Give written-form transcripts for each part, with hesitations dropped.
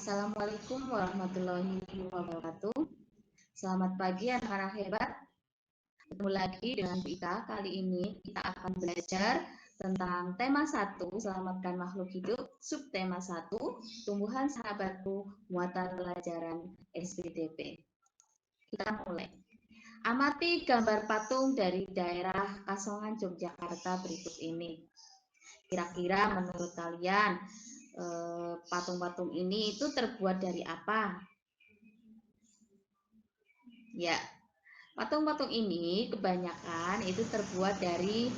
Assalamualaikum warahmatullahi wabarakatuh. Selamat pagi anak-anak hebat. Ketemu lagi dengan Bu Ika. Kali ini kita akan belajar tentang tema 1, selamatkan makhluk hidup, subtema 1, tumbuhan sahabatku, muatan pelajaran SPDP. Kita mulai. Amati gambar patung dari daerah Kasongan, Yogyakarta berikut ini. Kira-kira menurut kalian patung-patung ini itu terbuat dari apa? Ya, patung-patung ini kebanyakan itu terbuat dari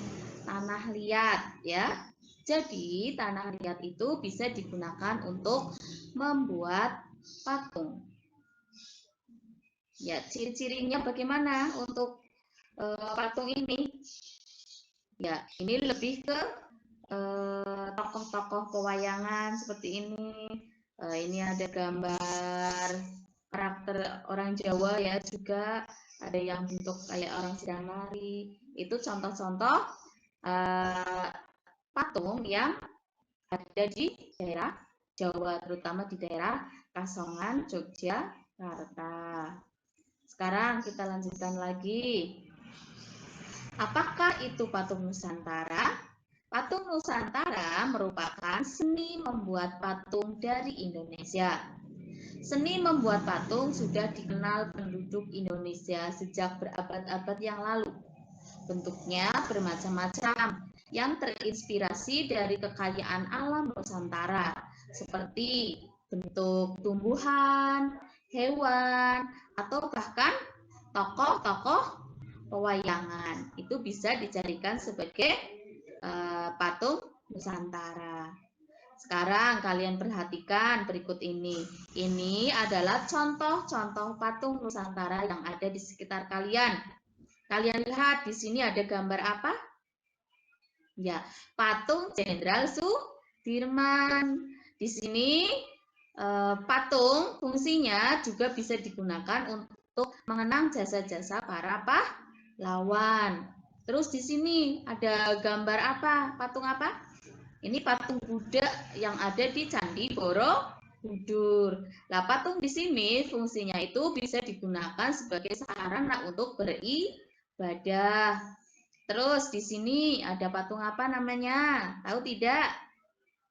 tanah liat ya. Jadi tanah liat itu bisa digunakan untuk membuat patung. Ya, ciri-cirinya bagaimana untuk patung ini? Ya, ini lebih ke tokoh-tokoh pewayangan seperti ini. Ini ada gambar karakter orang Jawa ya, juga ada yang bentuk kayak orang sedang nari. Itu contoh-contoh patung yang ada di daerah Jawa, terutama di daerah Kasongan, Yogyakarta. Sekarang kita lanjutkan lagi. Apakah itu patung Nusantara? Patung Nusantara merupakan seni membuat patung dari Indonesia. Seni membuat patung sudah dikenal penduduk Indonesia sejak berabad-abad yang lalu. Bentuknya bermacam-macam yang terinspirasi dari kekayaan alam Nusantara, seperti bentuk tumbuhan, hewan, atau bahkan tokoh-tokoh pewayangan. Itu bisa dijadikan sebagai patung Nusantara. Sekarang kalian perhatikan berikut ini. Ini adalah contoh-contoh patung Nusantara yang ada di sekitar kalian. Kalian lihat di sini ada gambar apa? Ya, patung Jenderal Sudirman. Di sini patung fungsinya juga bisa digunakan untuk mengenang jasa-jasa para pahlawan. Terus di sini ada gambar apa? Patung apa? Ini patung Buddha yang ada di Candi Borobudur. Nah, patung di sini fungsinya itu bisa digunakan sebagai sarana untuk beribadah. Terus di sini ada patung apa namanya? Tahu tidak?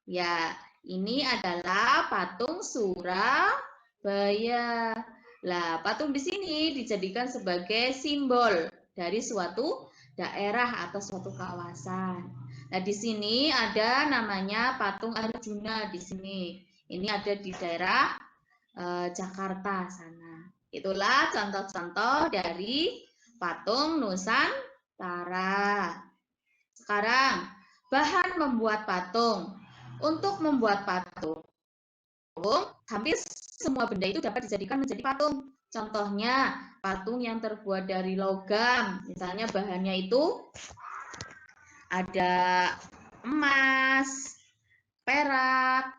Ya, ini adalah patung Surabaya. Nah, patung di sini dijadikan sebagai simbol dari suatu daerah atau suatu kawasan. Nah, di sini ada namanya patung Arjuna di sini. Ini ada di daerah Jakarta sana. Itulah contoh-contoh dari patung Nusantara. Sekarang, bahan membuat patung. Untuk membuat patung, hampir semua benda itu dapat dijadikan menjadi patung. Contohnya, patung yang terbuat dari logam. Misalnya bahannya itu ada emas, perak,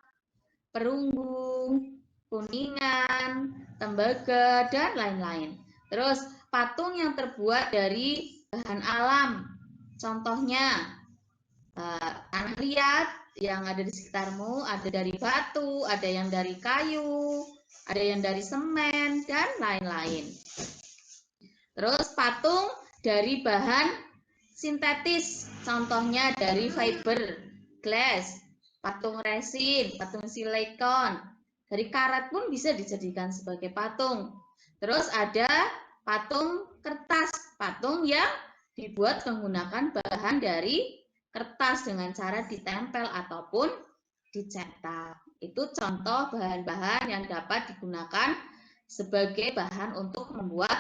perunggu, kuningan, tembaga, dan lain-lain. Terus patung yang terbuat dari bahan alam, contohnya tanah liat yang ada di sekitarmu, ada dari batu, ada yang dari kayu, ada yang dari semen, dan lain-lain. Terus patung dari bahan sintetis, contohnya dari fiberglass, patung resin, patung silikon, dari karat pun bisa dijadikan sebagai patung. Terus ada patung kertas, patung yang dibuat menggunakan bahan dari kertas dengan cara ditempel ataupun dicetak. Itu contoh bahan-bahan yang dapat digunakan sebagai bahan untuk membuat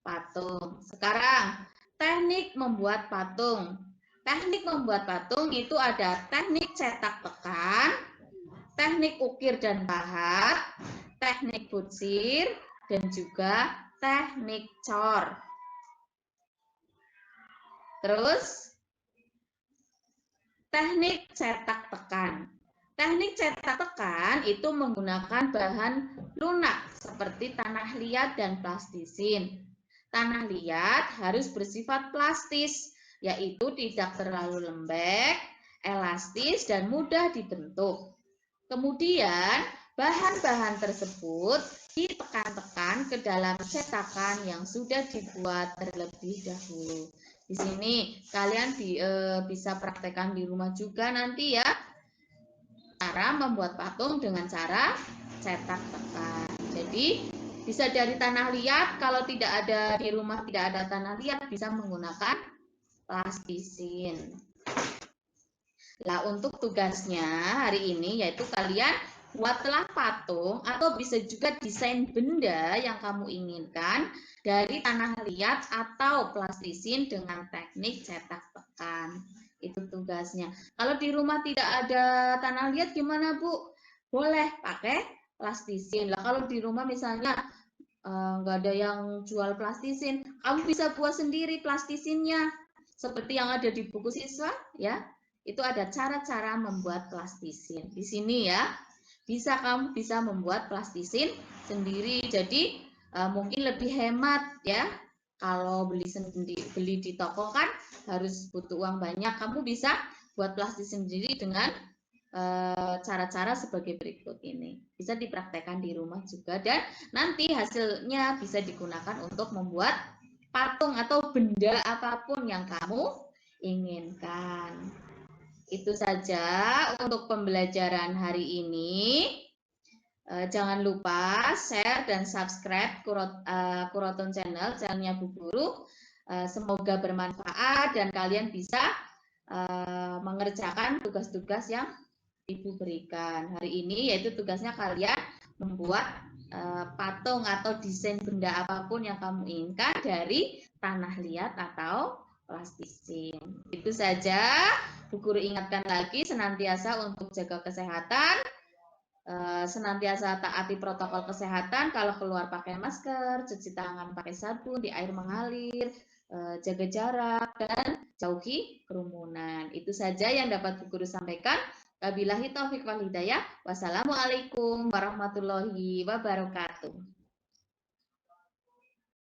patung. Sekarang, teknik membuat patung. Teknik membuat patung itu ada teknik cetak tekan, teknik ukir dan pahat, teknik butsir, dan juga teknik cor. Terus, teknik cetak tekan. Teknik cetak tekan itu menggunakan bahan lunak seperti tanah liat dan plastisin. Tanah liat harus bersifat plastis, yaitu tidak terlalu lembek, elastis, dan mudah dibentuk. Kemudian, bahan-bahan tersebut ditekan-tekan ke dalam cetakan yang sudah dibuat terlebih dahulu. Di sini kalian bisa praktekkan di rumah juga nanti ya, cara membuat patung dengan cara cetak tekan. Jadi bisa dari tanah liat, kalau tidak ada di rumah tidak ada tanah liat, bisa menggunakan plastisin. Nah, untuk tugasnya hari ini yaitu kalian buatlah patung atau bisa juga desain benda yang kamu inginkan dari tanah liat atau plastisin dengan teknik cetak tekan. Itu tugasnya. Kalau di rumah tidak ada tanah liat gimana, Bu? Boleh pakai plastisin. Lah kalau di rumah misalnya nggak ada yang jual plastisin, kamu bisa buat sendiri plastisinnya. Seperti yang ada di buku siswa, ya. Itu ada cara-cara membuat plastisin. Di sini ya, kamu bisa membuat plastisin sendiri. Jadi mungkin lebih hemat ya. Kalau beli di toko kan harus butuh uang banyak. Kamu bisa buat plastisin sendiri dengan cara-cara sebagai berikut ini. Bisa dipraktekkan di rumah juga dan nanti hasilnya bisa digunakan untuk membuat patung atau benda apapun yang kamu inginkan. Itu saja untuk pembelajaran hari ini. Jangan lupa share dan subscribe Kuroton Channel, channelnya Bu Guru. Semoga bermanfaat dan kalian bisa mengerjakan tugas-tugas yang Ibu berikan hari ini, yaitu tugasnya kalian membuat patung atau desain benda apapun yang kamu inginkan dari tanah liat atau plastisin. Itu saja. Bu Guru ingatkan lagi senantiasa untuk jaga kesehatan, senantiasa taati protokol kesehatan. Kalau keluar pakai masker, cuci tangan pakai sabun, di air mengalir, jaga jarak, dan jauhi kerumunan. Itu saja yang dapat Bu Guru sampaikan. Wabillahi taufiq wal hidayah. Wassalamualaikum warahmatullahi wabarakatuh.